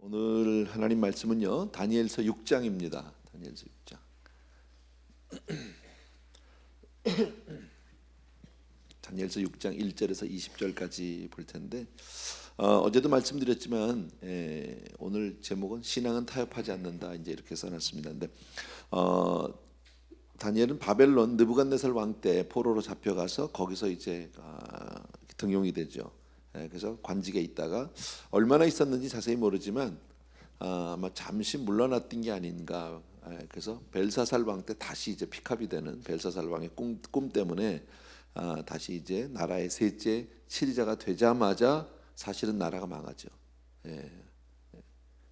오늘 하나님 말씀은요, 다니엘서 6장입니다. 다니엘서 6장. 다니엘서 6장 1절에서 20절까지 볼 텐데, 어제도 말씀드렸지만 오늘 제목은 신앙은 타협하지 않는다, 이제 이렇게 써놨습니다. 근데 다니엘은 바벨론 느부갓네살 왕 때 포로로 잡혀가서 거기서 이제 등용이 되죠. 그래서 관직에 있다가 얼마나 있었는지 자세히 모르지만 아마 잠시 물러났던 게 아닌가. 그래서 벨사살 왕 때 다시 이제 픽업이 되는 벨사살 왕의 꿈 때문에 다시 이제 나라의 셋째 치리자가 되자마자 사실은 나라가 망하죠.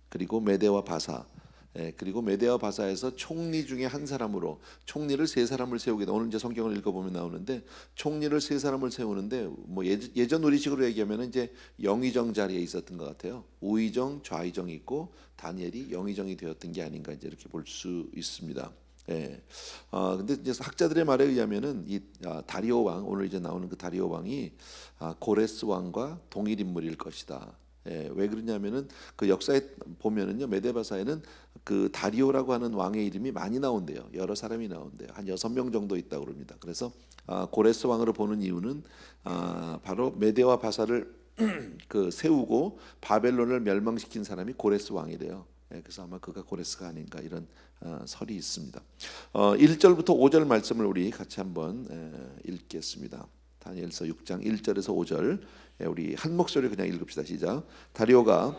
그리고 메대와 바사, 그리고 메대와 바사에서 총리 중에 한 사람으로 총리를 세 사람을 세우게 돼. 오늘 이제 성경을 읽어보면 나오는데 총리를 세 사람을 세우는데 뭐 예전 우리식으로 얘기하면 이제 영의정 자리에 있었던 것 같아요. 우의정, 좌의정이 있고 다니엘이 영의정이 되었던 게 아닌가 이제 이렇게 볼 수 있습니다. 근데 이제 학자들의 말에 의하면은 이 다리오 왕, 오늘 이제 나오는 그 다리오 왕이 고레스 왕과 동일 인물일 것이다. 왜 그러냐면은 그 역사에 보면은요, 메데바사에는 그 다리오라고 하는 왕의 이름이 많이 나온대요. 여러 사람이 나온대요. 한 6명 정도 있다고 그럽니다. 그래서 고레스 왕으로 보는 이유는 바로 메데와 바사를 그 세우고 바벨론을 멸망시킨 사람이 고레스 왕이래요. 그래서 아마 그가 고레스가 아닌가 이런 설이 있습니다. 1절부터 5절 말씀을 우리 같이 한번 읽겠습니다. 다니엘서 6장 1절에서 5절 우리 한 목소리 그냥 읽읍시다. 시작. 다리오가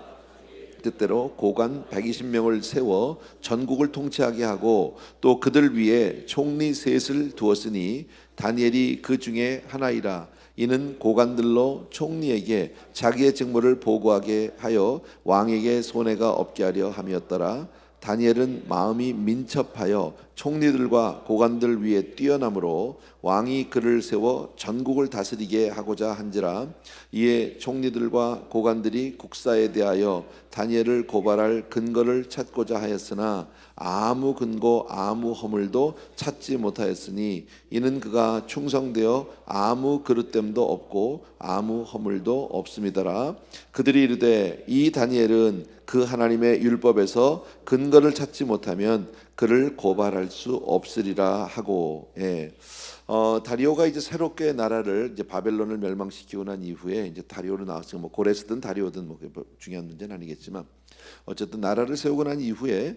뜻대로 고관 120명을 세워 전국을 통치하게 하고 또 그들 위에 총리 셋을 두었으니 다니엘이 그 중에 하나이라. 이는 고관들로 총리에게 자기의 직무를 보고하게 하여 왕에게 손해가 없게 하려 함이었더라. 다니엘은 마음이 민첩하여 총리들과 고관들 위에 뛰어나므로 왕이 그를 세워 전국을 다스리게 하고자 한지라. 이에 총리들과 고관들이 국사에 대하여 다니엘을 고발할 근거를 찾고자 하였으나 아무 근거 아무 허물도 찾지 못하였으니 이는 그가 충성되어 아무 그릇됨도 없고 아무 허물도 없음이더라. 그들이 이르되 이 다니엘은 그 하나님의 율법에서 근거를 찾지 못하면 그를 고발할 수 없으리라 하고. 다리오가 이제 새롭게 나라를 이제 바벨론을 멸망시키고 난 이후에 이제 다리오로 나왔으니까 뭐 고레스든 다리오든 뭐 중요한 문제는 아니겠지만 어쨌든 나라를 세우고 난 이후에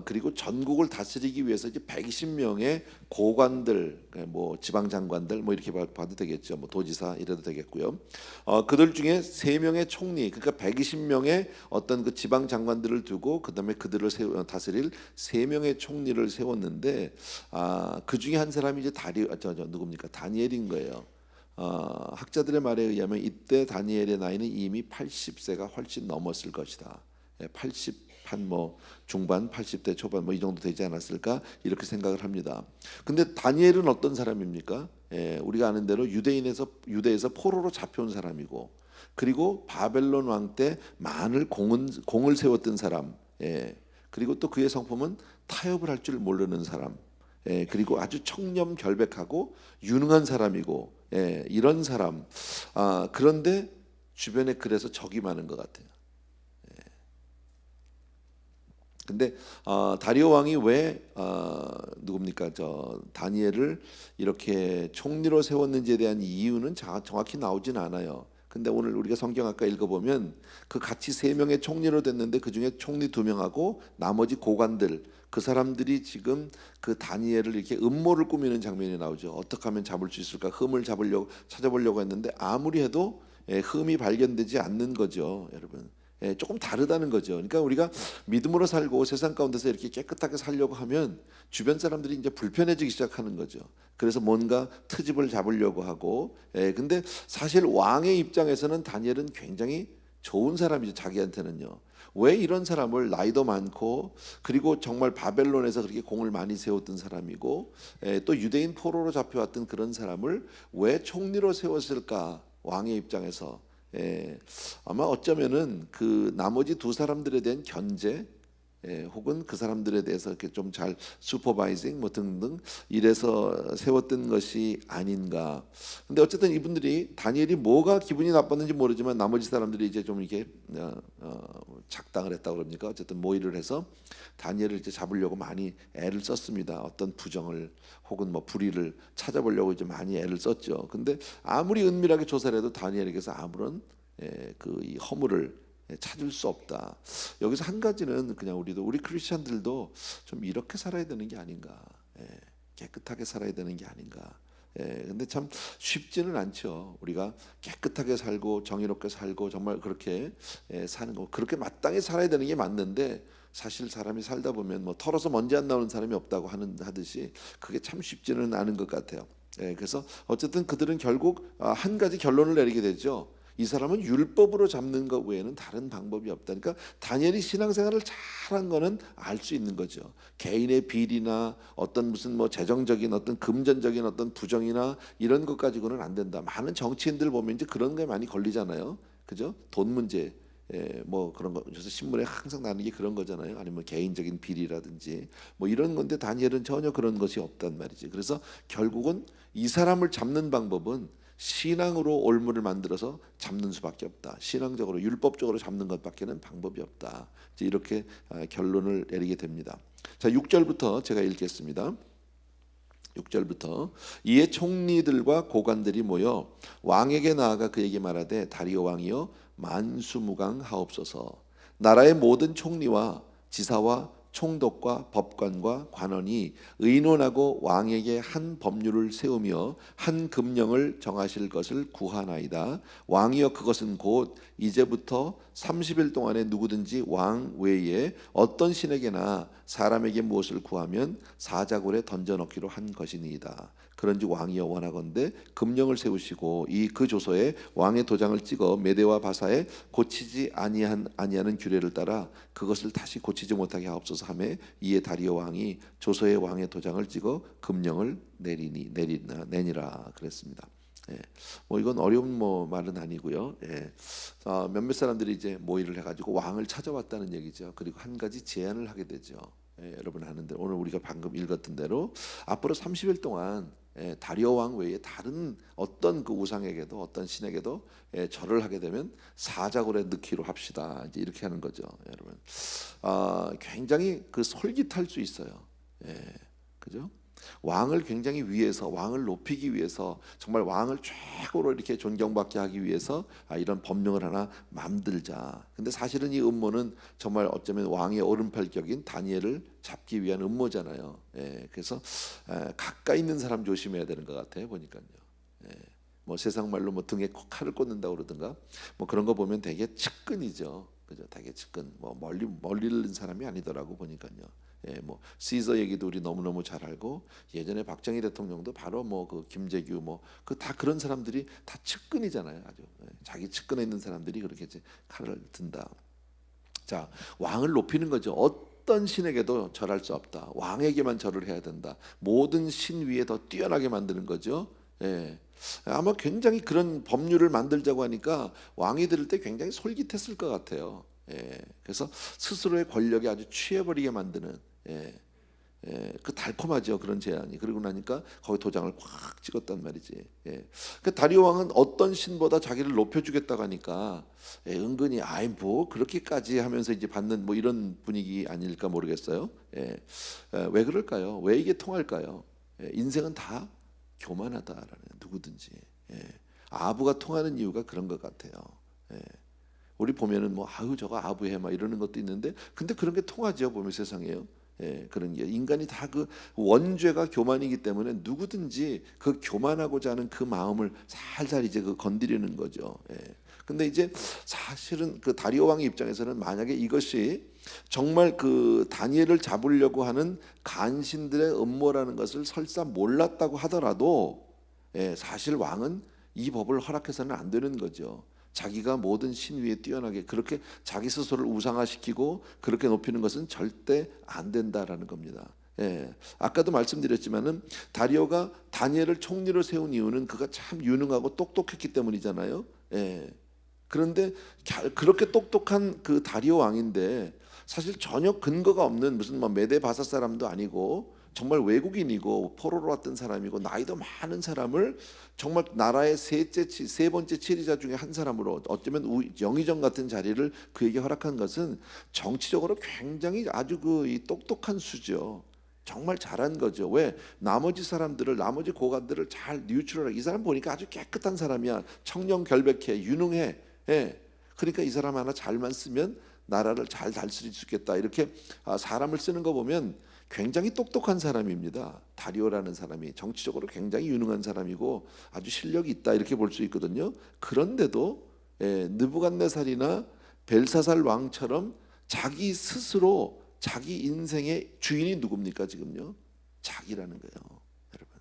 그리고 전국을 다스리기 위해서 이제 120명의 고관들, 뭐 지방 장관들 뭐 이렇게 봐도 되겠죠. 뭐 도지사 이래도 되겠고요. 그들 중에 3명의 총리, 그러니까 120명의 어떤 그 지방 장관들을 두고 그다음에 그들을 다스릴 3명의 총리를 세웠는데 그 중에 한 사람이 이제 누굽니까? 다니엘인 거예요. 학자들의 말에 의하면 이때 다니엘의 나이는 이미 80세가 훨씬 넘었을 것이다. 80 한 뭐 중반 80대 초반 뭐 이 정도 되지 않았을까 이렇게 생각을 합니다. 근데 다니엘은 어떤 사람입니까? 우리가 아는 대로 유대에서 포로로 잡혀온 사람이고 그리고 바벨론 왕 때 많은 공을 세웠던 사람. 그리고 또 그의 성품은 타협을 할 줄 모르는 사람. 그리고 아주 청렴결백하고 유능한 사람이고 이런 사람. 그런데 주변에 그래서 적이 많은 것 같아요. 근데 다리오 왕이 왜 누굽니까? 다니엘을 이렇게 총리로 세웠는지에 대한 이유는 정확히 나오진 않아요. 근데 오늘 우리가 성경 아까 읽어보면 그 같이 3명의 총리로 됐는데 그 중에 총리 2명하고 나머지 고관들 그 사람들이 지금 그 다니엘을 이렇게 음모를 꾸미는 장면이 나오죠. 어떻게 하면 잡을 수 있을까? 흠을 찾아보려고 했는데 아무리 해도 흠이 발견되지 않는 거죠, 여러분. 조금 다르다는 거죠. 그러니까 우리가 믿음으로 살고 세상 가운데서 이렇게 깨끗하게 살려고 하면 주변 사람들이 이제 불편해지기 시작하는 거죠. 그래서 뭔가 트집을 잡으려고 하고. 근데 사실 왕의 입장에서는 다니엘은 굉장히 좋은 사람이죠. 자기한테는요. 왜 이런 사람을 나이도 많고 그리고 정말 바벨론에서 그렇게 공을 많이 세웠던 사람이고 또 유대인 포로로 잡혀왔던 그런 사람을 왜 총리로 세웠을까? 왕의 입장에서. 아마 어쩌면은 그 나머지 두 사람들에 대한 견제, 혹은 그 사람들에 대해서 이렇게 좀 잘 슈퍼바이징 뭐 등등 이래서 세웠던 것이 아닌가. 근데 어쨌든 이분들이 다니엘이 뭐가 기분이 나빴는지 모르지만 나머지 사람들이 이제 좀 이렇게 작당을 했다고 그럽니까? 어쨌든 모의를 해서 다니엘을 이제 잡으려고 많이 애를 썼습니다. 어떤 부정을 혹은 뭐 불의를 찾아보려고 이제 많이 애를 썼죠. 근데 아무리 은밀하게 조사를 해도 다니엘에게서 아무런 이 허물을 찾을 수 없다. 여기서 한 가지는 그냥 우리 크리스천들도 좀 이렇게 살아야 되는 게 아닌가. 깨끗하게 살아야 되는 게 아닌가. 근데 참 쉽지는 않죠. 우리가 깨끗하게 살고 정의롭게 살고 정말 그렇게 사는 거 그렇게 마땅히 살아야 되는 게 맞는데 사실 사람이 살다 보면 뭐 털어서 먼지 안 나오는 사람이 없다고 하듯이 그게 참 쉽지는 않은 것 같아요. 그래서 어쨌든 그들은 결국 한 가지 결론을 내리게 되죠. 이 사람은 율법으로 잡는 것 외에는 다른 방법이 없다. 그러니까 다니엘이 신앙생활을 잘한 거는 알 수 있는 거죠. 개인의 비리나 어떤 무슨 뭐 재정적인 어떤 금전적인 어떤 부정이나 이런 것 가지고는 안 된다. 많은 정치인들 보면 이제 그런 게 많이 걸리잖아요. 그죠? 돈 문제. 뭐 그런 거 그래서 신문에 항상 나는 게 그런 거잖아요. 아니면 개인적인 비리라든지 뭐 이런 건데 다니엘은 전혀 그런 것이 없단 말이지. 그래서 결국은 이 사람을 잡는 방법은 신앙으로 올무를 만들어서 잡는 수밖에 없다. 신앙적으로 율법적으로 잡는 것밖에는 방법이 없다. 이제 이렇게 결론을 내리게 됩니다. 자, 6절부터 제가 읽겠습니다. 6절부터 이에 총리들과 고관들이 모여 왕에게 나아가 그에게 말하되 다리오 왕이여 만수무강하옵소서. 나라의 모든 총리와 지사와 총독과 법관과 관원이 의논하고 왕에게 한 법률을 세우며 한 금령을 정하실 것을 구하나이다. 왕이여 그것은 곧 이제부터 30일 동안에 누구든지 왕 외에 어떤 신에게나 사람에게 무엇을 구하면 사자굴에 던져넣기로 한 것이니이다. 그런지 왕이여 원하건대 금령을 세우시고 이 그 조서에 왕의 도장을 찍어 메대와 바사에 고치지 아니하는 규례를 따라 그것을 다시 고치지 못하게 하옵소서 하매 이에 다리오 왕이 조서에 왕의 도장을 찍어 금령을 내니라 그랬습니다. 뭐 이건 어려운 뭐 말은 아니고요. 몇몇 사람들이 이제 모의를 해가지고 왕을 찾아왔다는 얘기죠. 그리고 한 가지 제안을 하게 되죠. 여러분 하는데 오늘 우리가 방금 읽었던 대로 앞으로 30일 동안 다리오 왕 외에 다른 어떤 그 우상에게도 어떤 신에게도 절을 하게 되면 사자굴에 넣기로 합시다. 이제 이렇게 하는 거죠, 여러분. 굉장히 그 솔깃할 수 있어요. 그죠? 왕을 굉장히 위해서 왕을 높이기 위해서 정말 왕을 최고로 이렇게 존경받게 하기 위해서 이런 법령을 하나 만들자. 근데 사실은 이 음모는 정말 어쩌면 왕의 오른팔격인 다니엘을 잡기 위한 음모잖아요. 그래서 가까이 있는 사람 조심해야 되는 것 같아요. 보니까요. 뭐 세상 말로 뭐 등에 칼을 꽂는다 그러든가 뭐 그런 거 보면 되게 측근이죠. 그죠? 되게 측근. 뭐 멀리 있는 사람이 아니더라고 보니까요. 뭐 시저 얘기도 우리 너무너무 잘 알고 예전에 박정희 대통령도 바로 뭐 그 김재규 뭐 그 다 그런 사람들이 다 측근이잖아요. 아주 자기 측근에 있는 사람들이 그렇게 이제 칼을 든다. 자, 왕을 높이는 거죠. 어떤 신에게도 절할 수 없다. 왕에게만 절을 해야 된다. 모든 신 위에 더 뛰어나게 만드는 거죠. 아마 굉장히 그런 법률을 만들자고 하니까 왕이 들을 때 굉장히 솔깃했을 것 같아요. 그래서 스스로의 권력에 아주 취해버리게 만드는 그 달콤하죠 그런 제안이. 그러고 나니까 거기 도장을 꽉 찍었단 말이지. 그 다리오 왕은 어떤 신보다 자기를 높여주겠다고 하니까 은근히 아이 뭐 그렇게까지 하면서 이제 받는 뭐 이런 분위기 아닐까 모르겠어요. 왜 그럴까요? 왜 이게 통할까요? 인생은 다 교만하다라는 누구든지 아부가 통하는 이유가 그런 것 같아요. 우리 보면은 뭐 아유 저거 아부해 막 이러는 것도 있는데 근데 그런 게 통하죠 보면 세상에요. 그런 게 인간이 다 그 원죄가 교만이기 때문에 누구든지 그 교만하고자 하는 그 마음을 살살 이제 그 건드리는 거죠. 근데 이제 사실은 그 다리오 왕의 입장에서는 만약에 이것이 정말 그 다니엘을 잡으려고 하는 간신들의 음모라는 것을 설사 몰랐다고 하더라도 사실 왕은 이 법을 허락해서는 안 되는 거죠. 자기가 모든 신 위에 뛰어나게 그렇게 자기 스스로를 우상화시키고 그렇게 높이는 것은 절대 안 된다라는 겁니다. 아까도 말씀드렸지만은 다리오가 다니엘을 총리로 세운 이유는 그가 참 유능하고 똑똑했기 때문이잖아요. 그런데 그렇게 똑똑한 그 다리오 왕인데 사실 전혀 근거가 없는 무슨 뭐 메데 바사 사람도 아니고 정말 외국인이고 포로로 왔던 사람이고 나이도 많은 사람을 정말 나라의 세 번째 지리자 중에 한 사람으로 어쩌면 영의정 같은 자리를 그에게 허락한 것은 정치적으로 굉장히 아주 이 똑똑한 수죠. 정말 잘한 거죠. 왜? 나머지 사람들을, 나머지 고관들을 잘 뉴트럴하게, 이 사람 보니까 아주 깨끗한 사람이야. 청렴 결백해, 유능해. 예. 그러니까 이 사람 하나 잘만 쓰면 나라를 잘 다스릴 수 있겠다. 이렇게 사람을 쓰는 거 보면 굉장히 똑똑한 사람입니다. 다리오라는 사람이 정치적으로 굉장히 유능한 사람이고 아주 실력이 있다, 이렇게 볼 수 있거든요. 그런데도 느부갓네살이나 벨사살 왕처럼 자기 스스로 자기 인생의 주인이 누굽니까? 지금요, 자기라는 거예요. 여러분,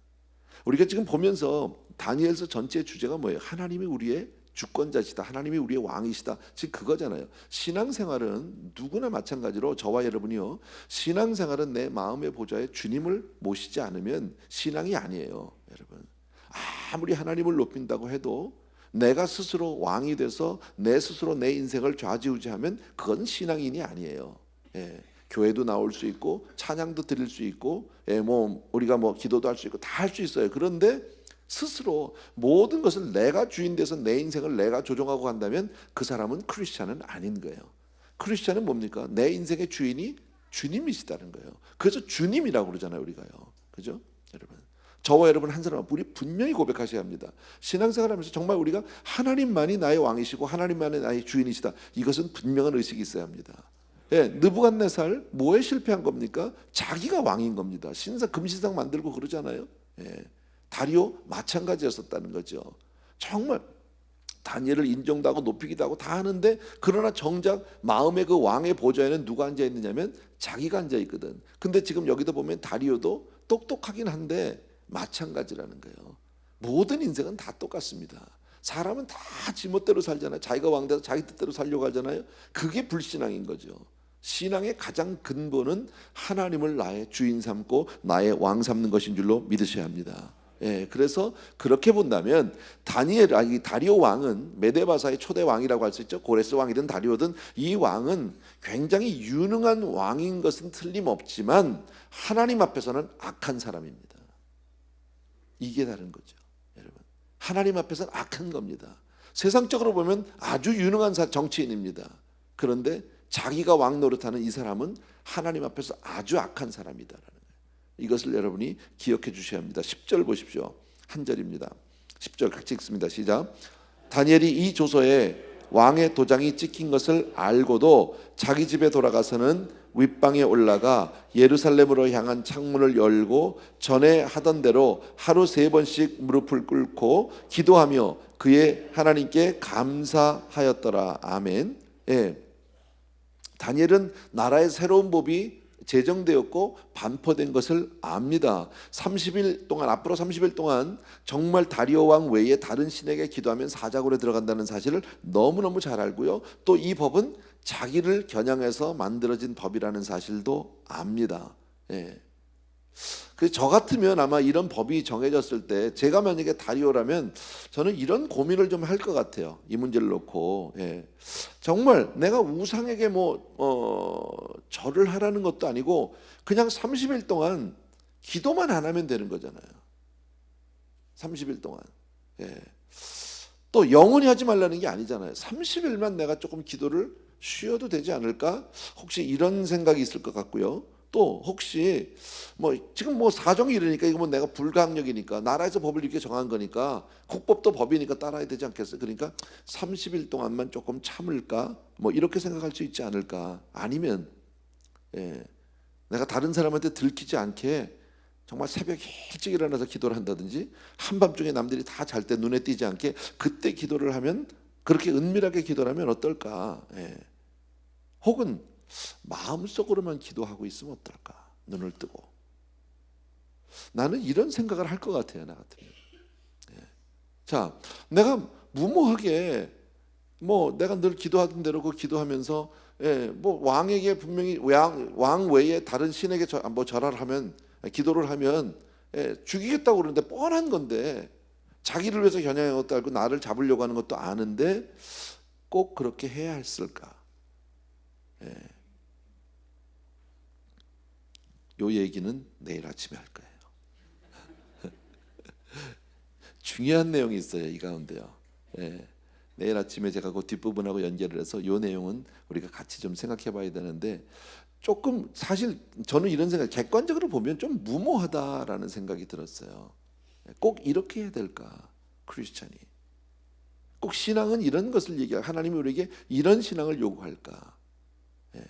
우리가 지금 보면서 다니엘서 전체의 주제가 뭐예요? 하나님이 우리의 주권자시다, 하나님이 우리의 왕이시다, 즉 그거잖아요. 신앙생활은 누구나 마찬가지로 저와 여러분이요, 신앙생활은 내 마음의 보좌에 주님을 모시지 않으면 신앙이 아니에요. 여러분, 아무리 하나님을 높인다고 해도 내가 스스로 왕이 돼서 내 스스로 내 인생을 좌지우지하면 그건 신앙인이 아니에요. 예. 교회도 나올 수 있고 찬양도 드릴 수 있고, 뭐 우리가 뭐 기도도 할 수 있고 다 할 수 있어요. 그런데 스스로 모든 것을 내가 주인 돼서 내 인생을 내가 조종하고 간다면 그 사람은 크리스찬은 아닌 거예요. 크리스찬은 뭡니까? 내 인생의 주인이 주님이시다는 거예요. 그래서 주님이라고 그러잖아요, 우리가요. 그죠? 여러분, 저와 여러분 한 사람, 우리 분명히 고백하셔야 합니다. 신앙생활하면서 정말 우리가 하나님만이 나의 왕이시고 하나님만이 나의 주인이시다, 이것은 분명한 의식이 있어야 합니다. 예, 느부갓네살 뭐에 실패한 겁니까? 자기가 왕인 겁니다. 금신상 만들고 그러잖아요. 예, 다리오 마찬가지였었다는 거죠. 정말 다니엘을 인정도 하고 높이기도 하고 다 하는데, 그러나 정작 마음의 그 왕의 보좌에는 누가 앉아 있느냐면 자기가 앉아 있거든. 근데 지금 여기도 보면 다리오도 똑똑하긴 한데 마찬가지라는 거예요. 모든 인생은 다 똑같습니다. 사람은 다 지멋대로 살잖아요. 자기가 왕 돼서 자기 뜻대로 살려고 하잖아요. 그게 불신앙인 거죠. 신앙의 가장 근본은 하나님을 나의 주인 삼고 나의 왕 삼는 것인 줄로 믿으셔야 합니다. 예, 그래서 그렇게 본다면 다리오 왕은 메데바사의 초대 왕이라고 할 수 있죠. 고레스 왕이든 다리오든 이 왕은 굉장히 유능한 왕인 것은 틀림없지만 하나님 앞에서는 악한 사람입니다. 이게 다른 거죠, 여러분. 하나님 앞에서는 악한 겁니다. 세상적으로 보면 아주 유능한 정치인입니다. 그런데 자기가 왕 노릇하는 이 사람은 하나님 앞에서 아주 악한 사람이다라는 거예요. 이것을 여러분이 기억해 주셔야 합니다. 10절 보십시오. 한 절입니다. 10절 같이 읽습니다. 시작. 다니엘이 이 조서에 왕의 도장이 찍힌 것을 알고도 자기 집에 돌아가서는 윗방에 올라가 예루살렘으로 향한 창문을 열고 전에 하던 대로 하루 3번씩 무릎을 꿇고 기도하며 그의 하나님께 감사하였더라. 아멘. 예. 다니엘은 나라의 새로운 법이 제정되었고 반포된 것을 압니다. 30일 동안, 앞으로 30일 동안 정말 다리오 왕 외에 다른 신에게 기도하면 사자굴에 들어간다는 사실을 너무너무 잘 알고요. 또 이 법은 자기를 겨냥해서 만들어진 법이라는 사실도 압니다. 예. 그래서 저 같으면 아마 이런 법이 정해졌을 때 제가 만약에 다리오라면 저는 이런 고민을 좀 할 것 같아요. 이 문제를 놓고. 예. 정말 내가 우상에게 절을 하라는 것도 아니고 그냥 30일 동안 기도만 안 하면 되는 거잖아요. 30일 동안. 예. 또 영원히 하지 말라는 게 아니잖아요. 30일만 내가 조금 기도를 쉬어도 되지 않을까? 혹시 이런 생각이 있을 것 같고요. 또 혹시 지금 사정이 이러니까 이거 내가 불가항력이니까 나라에서 법을 이렇게 정한 거니까 국법도 법이니까 따라야 되지 않겠어요? 그러니까 30일 동안만 조금 참을까? 이렇게 생각할 수 있지 않을까? 아니면 내가 다른 사람한테 들키지 않게 정말 새벽 일찍 일어나서 기도를 한다든지 한밤중에 남들이 다 잘 때 눈에 띄지 않게 그때 기도를 하면, 그렇게 은밀하게 기도를 하면 어떨까? 혹은 마음속으로만 기도하고 있으면 어떨까? 눈을 뜨고. 나는 이런 생각을 할 것 같아요, 나 같으면. 자, 내가 무모하게 내가 늘 기도하던 대로 그 기도하면서 왕에게 분명히 왕 외에 다른 신에게 절하를 하면, 기도를 하면 죽이겠다고 그러는데 뻔한 건데, 자기를 위해서 겨냥한 것도 알고 나를 잡으려고 하는 것도 아는데 꼭 그렇게 해야 했을까? 요 얘기는 내일 아침에 할 거예요. 중요한 내용이 있어요, 이 가운데요. 예. 내일 아침에 제가 그 뒷부분하고 연결을 해서 이 내용은 우리가 같이 좀 생각해 봐야 되는데, 조금 사실 저는 이런 생각, 객관적으로 보면 좀 무모하다라는 생각이 들었어요. 꼭 이렇게 해야 될까, 크리스찬이? 꼭 신앙은 이런 것을 얘기하고 하나님이 우리에게 이런 신앙을 요구할까? 예.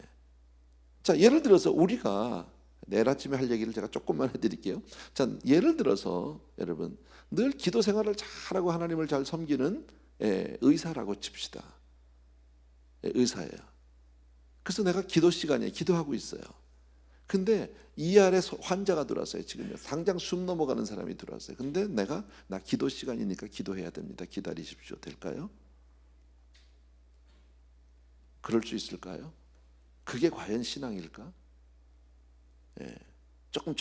자, 예를 들어서 우리가 내일 아침에 할 얘기를 제가 조금만 해드릴게요. 자, 예를 들어서 여러분 늘 기도 생활을 잘하고 하나님을 잘 섬기는 의사라고 칩시다. 의사예요. 그래서 내가 기도 시간에 기도하고 있어요. 근데 이 아래 환자가 들어왔어요. 지금 당장 숨 넘어가는 사람이 들어왔어요. 근데 나 기도 시간이니까 기도해야 됩니다. 기다리십시오. 될까요? 그럴 수 있을까요? 그게 과연 신앙일까? 예. 조금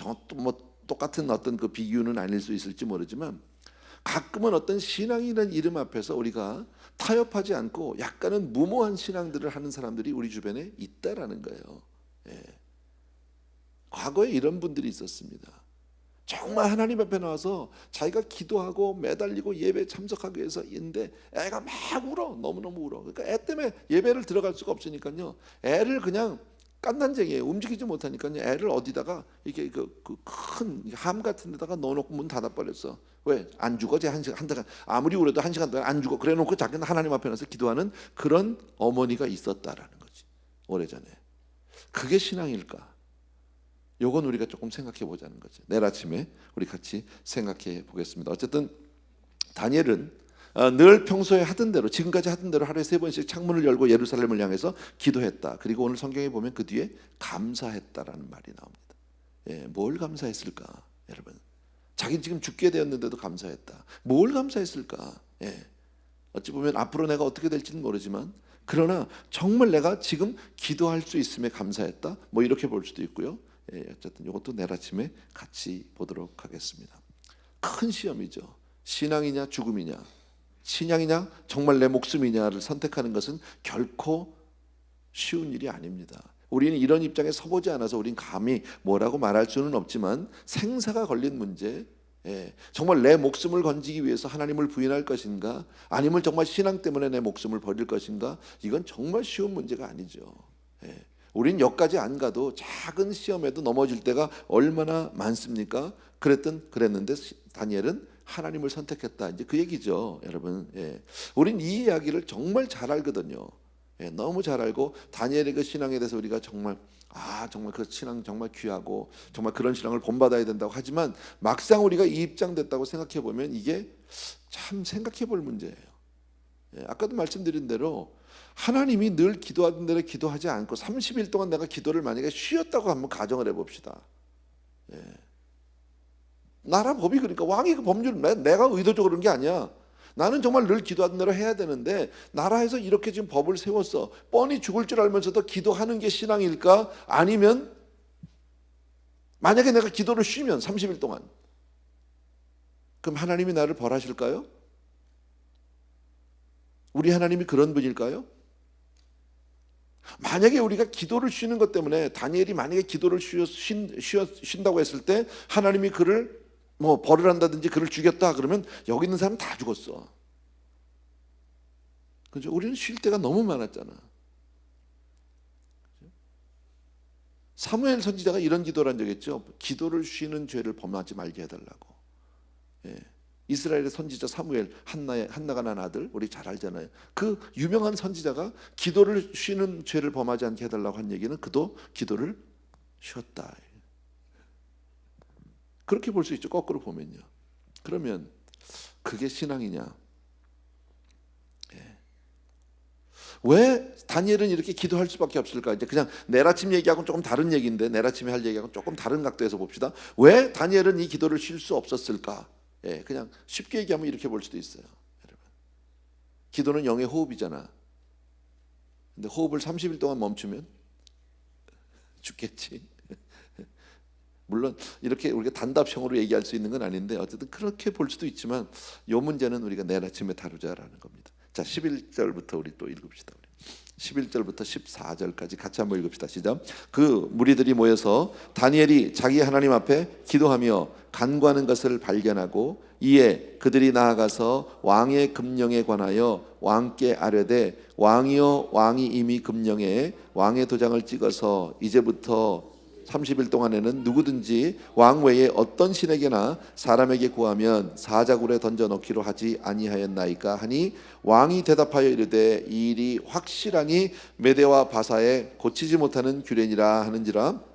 똑같은 어떤 그 비유는 아닐 수 있을지 모르지만, 가끔은 어떤 신앙이라는 이름 앞에서 우리가 타협하지 않고 약간은 무모한 신앙들을 하는 사람들이 우리 주변에 있다라는 거예요. 예. 과거에 이런 분들이 있었습니다. 정말 하나님 앞에 나와서 자기가 기도하고 매달리고 예배 참석하기 위해서 있는데 애가 막 울어. 너무너무 울어. 그러니까 애 때문에 예배를 들어갈 수가 없으니까요, 애를 그냥 깐난쟁이에요. 움직이지 못하니까요, 애를 어디다가 이렇게 그 큰 함 같은 데다가 넣어놓고 문 닫아버렸어. 왜? 안 죽어? 쟤 한 시간 아무리 울어도 1시간 동안 안 죽어. 그래놓고 자기는 하나님 앞에 나서 기도하는 그런 어머니가 있었다라는 거지, 오래전에. 그게 신앙일까? 요건 우리가 조금 생각해 보자는 거죠. 내일 아침에 우리 같이 생각해 보겠습니다. 어쨌든 다니엘은 늘 평소에 하던 대로, 지금까지 하던 대로 하루에 3번씩 창문을 열고 예루살렘을 향해서 기도했다. 그리고 오늘 성경에 보면 그 뒤에 감사했다라는 말이 나옵니다. 예, 뭘 감사했을까, 여러분? 자기 지금 죽게 되었는데도 감사했다. 뭘 감사했을까? 예, 어찌 보면 앞으로 내가 어떻게 될지는 모르지만, 그러나 정말 내가 지금 기도할 수 있음에 감사했다. 뭐 이렇게 볼 수도 있고요. 예, 어쨌든 이것도 내일 아침에 같이 보도록 하겠습니다. 큰 시험이죠. 신앙이냐 죽음이냐, 신앙이냐 정말 내 목숨이냐를 선택하는 것은 결코 쉬운 일이 아닙니다. 우리는 이런 입장에 서보지 않아서 우린 감히 뭐라고 말할 수는 없지만, 생사가 걸린 문제, 정말 내 목숨을 건지기 위해서 하나님을 부인할 것인가, 아니면 정말 신앙 때문에 내 목숨을 버릴 것인가, 이건 정말 쉬운 문제가 아니죠. 우린 여기까지 안 가도 작은 시험에도 넘어질 때가 얼마나 많습니까? 그랬는데 다니엘은 하나님을 선택했다. 이제 그 얘기죠, 여러분. 우린 이 이야기를 정말 잘 알거든요. 너무 잘 알고, 다니엘의 그 신앙에 대해서 우리가 정말 정말 그 신앙 정말 귀하고 정말 그런 신앙을 본받아야 된다고 하지만, 막상 우리가 이 입장 됐다고 생각해 보면 이게 참 생각해 볼 문제예요. 아까도 말씀드린 대로 하나님이 늘 기도하던 대로 기도하지 않고 30일 동안 내가 기도를 만약에 쉬었다고 한번 가정을 해봅시다. 나라 법이, 그러니까 왕이 그 법률, 내가 의도적으로 그런 게 아니야. 나는 정말 늘 기도하던 대로 해야 되는데, 나라에서 이렇게 지금 법을 세웠어. 뻔히 죽을 줄 알면서도 기도하는 게 신앙일까? 아니면 만약에 내가 기도를 쉬면 30일 동안, 그럼 하나님이 나를 벌하실까요? 우리 하나님이 그런 분일까요? 만약에 우리가 기도를 쉬는 것 때문에, 다니엘이 만약에 기도를 쉰다고 했을 때 하나님이 그를 뭐 벌을 한다든지 그를 죽였다 그러면 여기 있는 사람 다 죽었어. 그죠? 우리는 쉴 때가 너무 많았잖아. 사무엘 선지자가 이런 기도를 한 적이 있죠. 기도를 쉬는 죄를 범하지 말게 해달라고. 이스라엘의 선지자 사무엘, 한나가 난 아들, 우리 잘 알잖아요. 그 유명한 선지자가 기도를 쉬는 죄를 범하지 않게 해달라고 한 얘기는 그도 기도를 쉬었다. 그렇게 볼 수 있죠, 거꾸로 보면요. 그러면 그게 신앙이냐? 왜 다니엘은 이렇게 기도할 수밖에 없을까? 이제 그냥 내일 아침 얘기하고는 조금 다른 얘기인데, 내일 아침에 할 얘기하고는 조금 다른 각도에서 봅시다. 왜 다니엘은 이 기도를 쉴 수 없었을까? 그냥 쉽게 얘기하면 이렇게 볼 수도 있어요, 여러분. 기도는 영의 호흡이잖아. 근데 호흡을 30일 동안 멈추면 죽겠지. 물론 이렇게 우리가 단답형으로 얘기할 수 있는 건 아닌데, 어쨌든 그렇게 볼 수도 있지만, 이 문제는 우리가 내일 아침에 다루자라는 겁니다. 자, 11절부터 우리 또 읽읍시다. 11절부터 14절까지 같이 한번 읽읍시다. 시작. 그 무리들이 모여서 다니엘이 자기 하나님 앞에 기도하며 간구하는 것을 발견하고 이에 그들이 나아가서 왕의 금령에 관하여 왕께 아뢰되 왕이여 왕이 이미 금령에 왕의 도장을 찍어서 이제부터 30일 동안에는 누구든지 왕 외에 어떤 신에게나 사람에게 구하면 사자굴에 던져 넣기로 하지 아니하였나이까 하니 왕이 대답하여 이르되 이 일이 확실하니 메대와 바사에 고치지 못하는 규례니라 하는지라.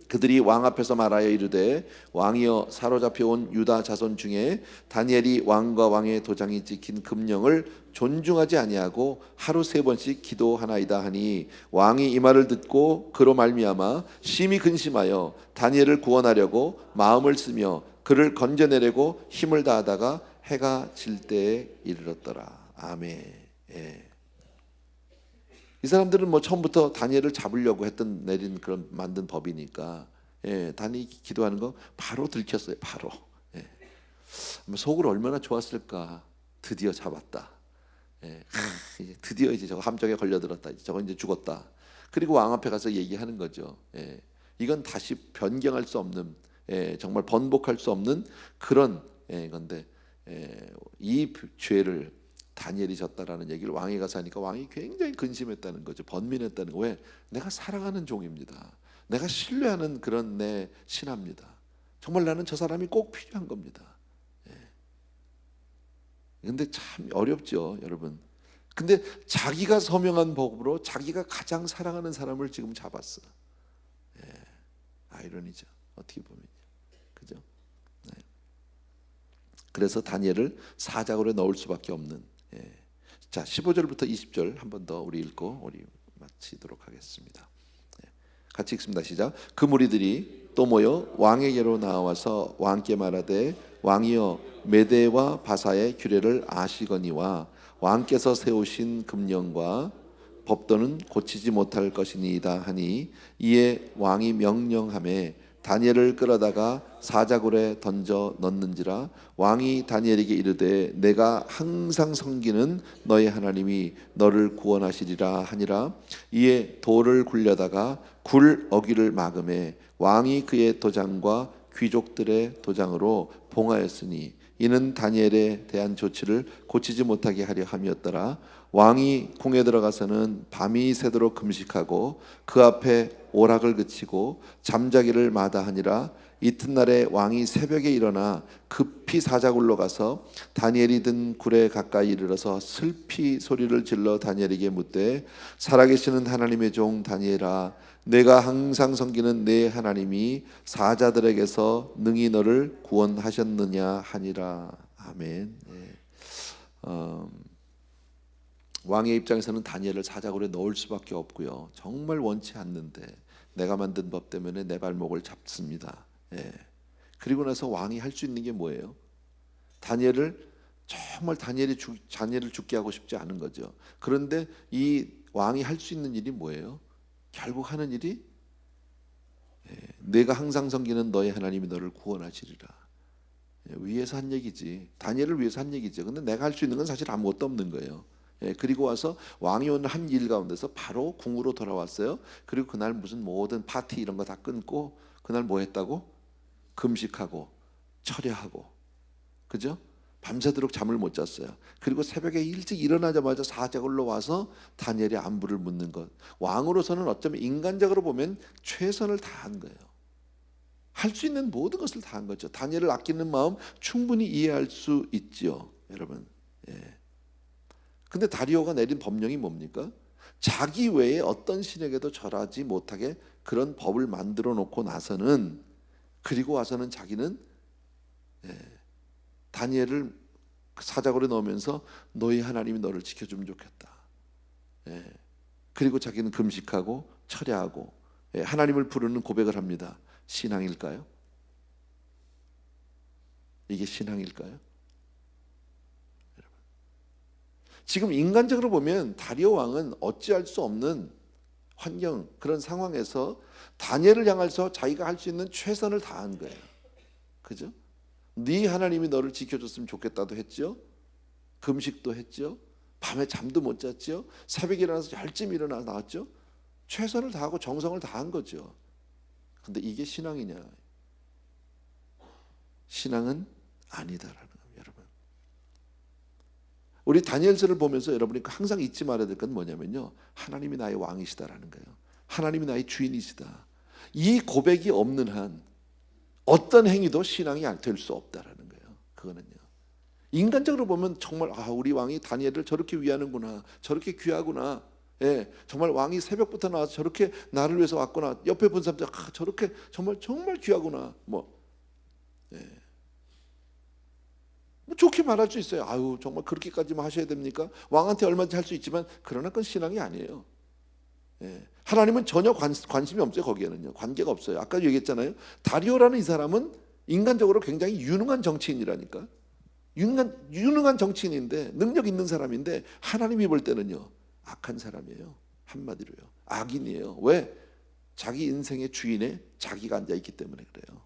그들이 왕 앞에서 말하여 이르되 왕이여 사로잡혀 온 유다 자손 중에 다니엘이 왕과 왕의 도장이 찍힌 금령을 존중하지 아니하고 하루 3번씩 기도하나이다 하니 왕이 이 말을 듣고 그로 말미암아 심히 근심하여 다니엘을 구원하려고 마음을 쓰며 그를 건져내려고 힘을 다하다가 해가 질 때에 이르렀더라. 아멘. 예. 이 사람들은 뭐 처음부터 다니엘을 잡으려고 했던 내린 그런 만든 법이니까 다니엘이 기도하는 거 바로 들켰어요. 바로. 속으로 얼마나 좋았을까. 드디어 잡았다. 이제 드디어 이제 저거 함정에 걸려들었다. 저거 이제 죽었다. 그리고 왕 앞에 가서 얘기하는 거죠. 이건 다시 변경할 수 없는, 정말 번복할 수 없는 그런 건데 이 죄를 다니엘이 졌다라는 얘기를 왕이 가서 하니까 왕이 굉장히 근심했다는 거죠. 번민했다는 거. 왜? 내가 사랑하는 종입니다. 내가 신뢰하는 그런 내 신하입니다. 정말 나는 저 사람이 꼭 필요한 겁니다. 근데 참 어렵죠, 여러분. 근데 자기가 서명한 법으로 자기가 가장 사랑하는 사람을 지금 잡았어. 아이러니죠. 어떻게 보면요. 그죠? 그래서 다니엘을 사자굴에 넣을 수밖에 없는. 자, 15절부터 20절 한 번 더 우리 읽고 우리 마치도록 하겠습니다. 같이 읽습니다. 시작. 그 무리들이 또 모여 왕에게로 나와서 왕께 말하되 왕이여 메대와 바사의 규례를 아시거니와 왕께서 세우신 금령과 법도는 고치지 못할 것이니이다 하니 이에 왕이 명령하매 다니엘을 끌어다가 사자굴에 던져 넣는지라. 왕이 다니엘에게 이르되 내가 항상 섬기는 너의 하나님이 너를 구원하시리라 하니라. 이에 돌을 굴려다가 굴 어귀를 막음에 왕이 그의 도장과 귀족들의 도장으로 봉하였으니 이는 다니엘에 대한 조치를 고치지 못하게 하려 함이었더라. 왕이 궁에 들어가서는 밤이 새도록 금식하고 그 앞에 오락을 그치고 잠자기를 마다하니라. 이튿날에 왕이 새벽에 일어나 급히 사자굴로 가서 다니엘이 든 굴에 가까이 이르러서 슬피 소리를 질러 다니엘에게 묻되 살아계시는 하나님의 종 다니엘아 내가 항상 섬기는 내 하나님이 사자들에게서 능히 너를 구원하셨느냐 하니라. 아멘. 왕의 입장에서는 다니엘을 사자굴에 넣을 수밖에 없고요. 정말 원치 않는데 내가 만든 법 때문에 내 발목을 잡습니다. 그리고 나서 왕이 할 수 있는 게 뭐예요? 다니엘을 정말 다니엘을 죽게 하고 싶지 않은 거죠. 그런데 이 왕이 할 수 있는 일이 뭐예요? 결국 하는 일이 내가 항상 섬기는 너의 하나님이 너를 구원하시리라. 위에서 한 얘기지. 다니엘을 위해서 한 얘기죠. 근데 내가 할 수 있는 건 사실 아무것도 없는 거예요. 그리고 와서 왕이 오늘 한 일 가운데서 바로 궁으로 돌아왔어요. 그리고 그날 무슨 모든 파티 이런 거 다 끊고 그날 뭐 했다고? 금식하고 철야하고, 그죠? 밤새도록 잠을 못 잤어요. 그리고 새벽에 일찍 일어나자마자 사자굴로 와서 다니엘의 안부를 묻는 것. 왕으로서는 어쩌면 인간적으로 보면 최선을 다한 거예요. 할 수 있는 모든 것을 다한 거죠. 다니엘을 아끼는 마음 충분히 이해할 수 있지요, 여러분. 근데 다리오가 내린 법령이 뭡니까? 자기 외에 어떤 신에게도 절하지 못하게 그런 법을 만들어 놓고 나서는, 그리고 와서는 자기는 다니엘을 사자굴에 넣으면서 너희 하나님이 너를 지켜주면 좋겠다. 그리고 자기는 금식하고 철야하고 하나님을 부르는 고백을 합니다. 신앙일까요? 이게 신앙일까요? 지금 인간적으로 보면 다리오 왕은 어찌할 수 없는 환경, 그런 상황에서 다니엘을 향해서 자기가 할 수 있는 최선을 다한 거예요. 그죠? 네 하나님이 너를 지켜줬으면 좋겠다도 했죠. 금식도 했죠. 밤에 잠도 못 잤죠. 새벽에 일어나서 열심히 나왔죠. 최선을 다하고 정성을 다한 거죠. 근데 이게 신앙이냐? 신앙은 아니다라는 거예요, 여러분. 우리 다니엘서를 보면서 여러분이 항상 잊지 말아야 될 건 뭐냐면요, 하나님이 나의 왕이시다라는 거예요. 하나님이 나의 주인이시다. 이 고백이 없는 한 어떤 행위도 신앙이 될 수 없다라는 거예요. 그거는요, 인간적으로 보면 정말 우리 왕이 다니엘을 저렇게 위하는구나, 저렇게 귀하구나, 예, 정말 왕이 새벽부터 나와서 저렇게 나를 위해서 왔구나, 옆에 본 사람들 저렇게 정말 귀하구나, 예. 좋게 말할 수 있어요. 정말 그렇게까지만 하셔야 됩니까? 왕한테 얼마든지 할 수 있지만 그러나 그건 신앙이 아니에요. 예. 하나님은 전혀 관심이 없어요. 거기에는요, 관계가 없어요. 아까 얘기했잖아요. 다리오라는 이 사람은 인간적으로 굉장히 유능한 정치인이라니까. 유능한 정치인인데, 능력 있는 사람인데, 하나님이 볼 때는요, 악한 사람이에요. 한마디로요, 악인이에요. 왜? 자기 인생의 주인에 자기가 앉아있기 때문에 그래요.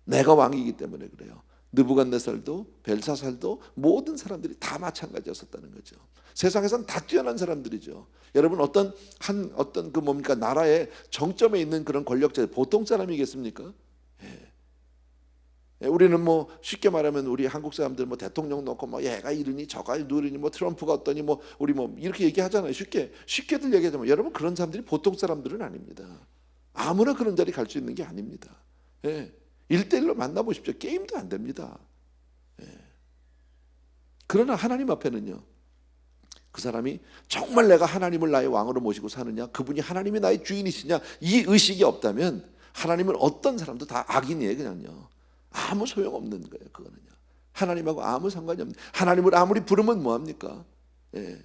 내가 왕이기 때문에 그래요. 느부갓네살도 벨사살도 모든 사람들이 다 마찬가지였었다는 거죠. 세상에선 다 뛰어난 사람들이죠. 여러분, 어떤 나라의 정점에 있는 그런 권력자 보통 사람이겠습니까? 예. 우리는 쉽게 말하면 우리 한국 사람들 대통령 놓고 얘가 이러니 저가 누르니 트럼프가 어떠니 우리 이렇게 얘기하잖아요. 쉽게들 얘기하자면, 여러분, 그런 사람들이 보통 사람들은 아닙니다. 아무나 그런 자리 갈 수 있는 게 아닙니다. 예. 1대1로 만나보십시오. 게임도 안 됩니다. 예. 그러나 하나님 앞에는요, 그 사람이 정말 내가 하나님을 나의 왕으로 모시고 사느냐, 그분이 하나님이 나의 주인이시냐, 이 의식이 없다면 하나님은 어떤 사람도 다 악인이에요. 그냥요, 아무 소용없는 거예요. 그거는요, 하나님하고 아무 상관이 없는, 하나님을 아무리 부르면 뭐합니까? 예.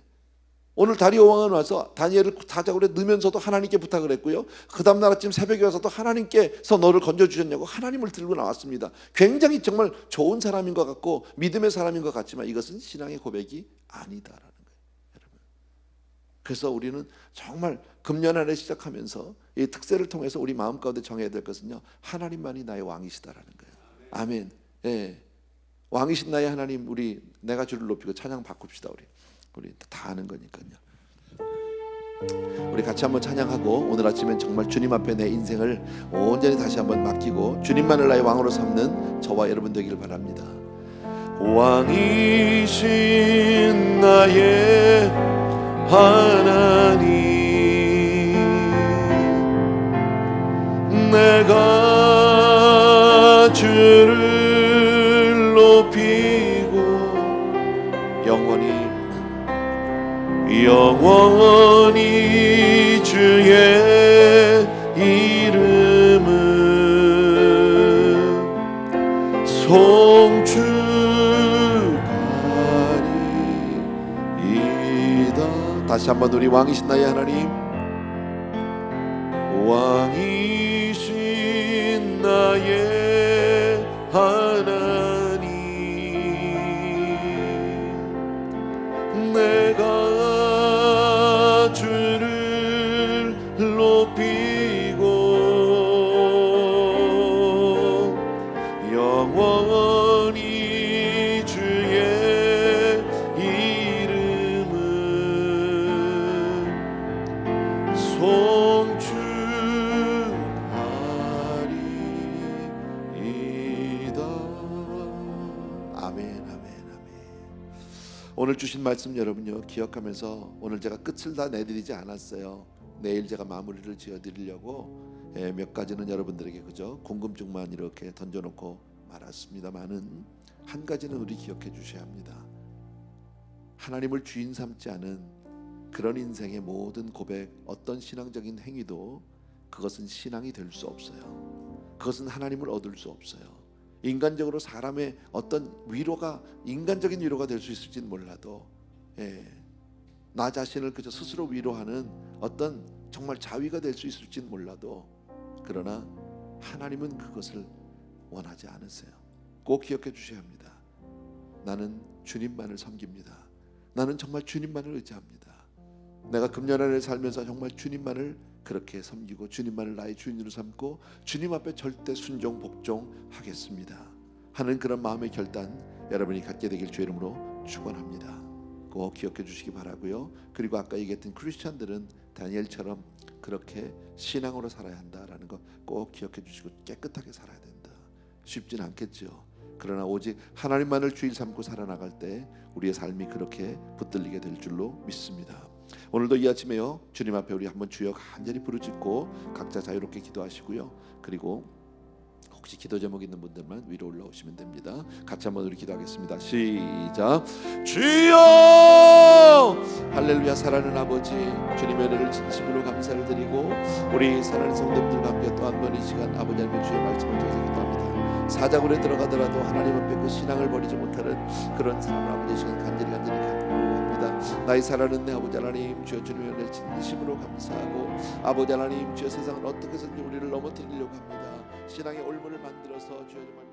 오늘 다리오 왕은 와서 다니엘을 사자굴에 넣으면서도 하나님께 부탁을 했고요, 그 다음 날 아침 새벽에 와서도 하나님께서 너를 건져주셨냐고 하나님을 들고 나왔습니다. 굉장히 정말 좋은 사람인 것 같고 믿음의 사람인 것 같지만 이것은 신앙의 고백이 아니다라는 거예요, 여러분. 그래서 우리는 정말 금년 안에 시작하면서 이 특세를 통해서 우리 마음 가운데 정해야 될 것은요, 하나님만이 나의 왕이시다라는 거예요. 아멘. 예. 왕이신 나의 하나님, 내가 주를 높이고 찬양 바꿉시다. 우리 다 아는 거니까요. 우리 같이 한번 찬양하고 오늘 아침엔 정말 주님 앞에 내 인생을 온전히 다시 한번 맡기고 주님만을 나의 왕으로 삼는 저와 여러분 되기를 바랍니다. 왕이신 나의 하나님, 내가 주를 높이고 영원히 주의 이름을 송축하리이다. 다시 한번 우리 왕이신 나의 하나님, 왕이신 나의 하나님, 내가 주를 높이고 영원히 주의 이름을 송축하리이다. 아멘, 아멘, 아멘. 오늘 주신 말씀 여러분요, 기억하면서 오늘 제가 끝을 다 내드리지 않았어요. 내일 제가 마무리를 지어드리려고 몇 가지는 여러분들에게 그저 궁금증만 이렇게 던져놓고 말았습니다만은, 한 가지는 우리 기억해 주셔야 합니다. 하나님을 주인 삼지 않은 그런 인생의 모든 고백, 어떤 신앙적인 행위도 그것은 신앙이 될 수 없어요. 그것은 하나님을 얻을 수 없어요. 인간적으로 사람의 어떤 위로가, 인간적인 위로가 될 수 있을지는 몰라도, 나 자신을 그저 스스로 위로하는 어떤 정말 자위가 될 수 있을지는 몰라도, 그러나 하나님은 그것을 원하지 않으세요. 꼭 기억해 주셔야 합니다. 나는 주님만을 섬깁니다. 나는 정말 주님만을 의지합니다. 내가 금년 안에 살면서 정말 주님만을 그렇게 섬기고 주님만을 나의 주인으로 삼고 주님 앞에 절대 순종 복종하겠습니다 하는 그런 마음의 결단 여러분이 갖게 되길 주의 이름으로 축원합니다. 꼭 기억해 주시기 바라고요. 그리고 아까 얘기했던 크리스찬들은 다니엘처럼 그렇게 신앙으로 살아야 한다라는 거 꼭 기억해 주시고 깨끗하게 살아야 된다. 쉽진 않겠죠. 그러나 오직 하나님만을 주일 삼고 살아나갈 때 우리의 삶이 그렇게 붙들리게 될 줄로 믿습니다. 오늘도 이 아침에요, 주님 앞에 우리 한번 주여 간절히 부르짖고 각자 자유롭게 기도하시고요. 그리고 혹시 기도 제목 있는 분들만 위로 올라오시면 됩니다. 같이 한번 우리 기도하겠습니다. 시작. 주여, 할렐루야. 사랑하는 아버지, 주님의 은혜를 진심으로 감사를 드리고 우리 사랑하는 성도님들과 함께 또 한 번 이 시간 아버지 하나님의 주의 말씀을 통해서 기도합니다. 사자굴에 들어가더라도 하나님 앞에 그 신앙을 버리지 못하는 그런 사람을 아버지 시간 간절히 간구합니다. 나의 사랑하는 내 아버지 하나님, 주여 주님의 은혜를 진심으로 감사하고 아버지 하나님, 주여 세상은 어떻게 해서든지 우리를 넘어뜨리려고 합니다. 신앙의 올무를 만들어서 주여 정말